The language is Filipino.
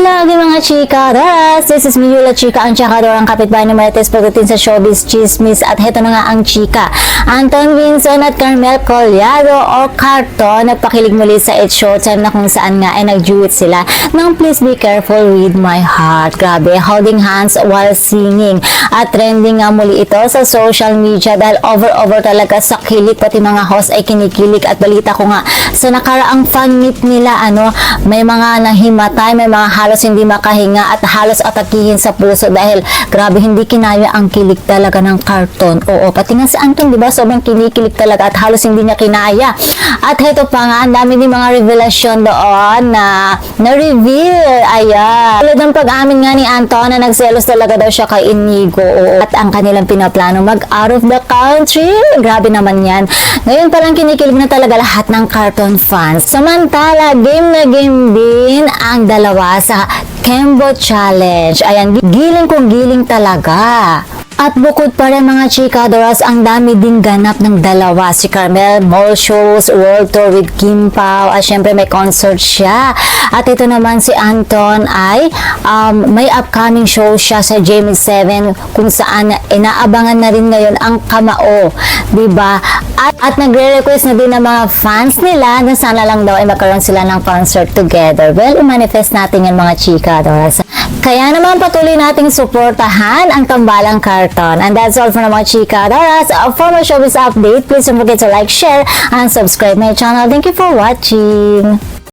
Hello mga chikadoras! This is Miyula Chika, ang chikador, ang kapitbahay ni Marites pagdating sa showbiz chismis. At heto na nga ang chika. Anton Vincent at Carmel Collado o Carton nagpakilig muli sa It's Showtime na kung saan nga ay nag-duet sila ng Please Be Careful With My Heart. Grabe, holding hands while singing. At trending nga muli ito sa social media dahil over talaga sa kilig, pati mga host ay kinikilig. At balita ko nga sa nakaraang fan meet nila, may mga nahimatay, may mga halos hindi makahinga at halos atakihin sa puso dahil grabe hindi kinaya ang kilig talaga ng Carton. Oo, pati nga si Anton, diba? Sobrang kinikilig talaga at halos hindi niya kinaya. At heto pa nga, ang dami din mga revelasyon doon na na-reveal. Ayan. Tulad ng pag-amin nga ni Anton na nagselos talaga daw siya kay Inigo. Oo. At ang kanilang pinaplano mag-out of the country. Grabe naman yan. Ngayon parang kinikilig na talaga lahat ng Carton fans. Samantala, game na game din ang dalawa sa Kembo Challenge. Ayan, giling kung giling talaga. At bukod pa rin mga chikadoras, ang dami ding ganap ng dalawa. Si Carmel, mall shows, world tour with Kim Pao, at syempre may concert siya. At ito naman si Anton ay may upcoming show siya sa Jamie 7 kung saan inaabangan na rin ngayon ang Kamao. Diba? At nagre-request na din ng mga fans nila na sana lang daw ay magkaroon sila ng concert together. Well, i-manifest natin yan mga chikadoras. Kaya naman patuloy nating suportahan ang tambalang Carton. And that's all for mga chikadoras. For more showbiz update, please don't forget to like, share, and subscribe my channel. Thank you for watching.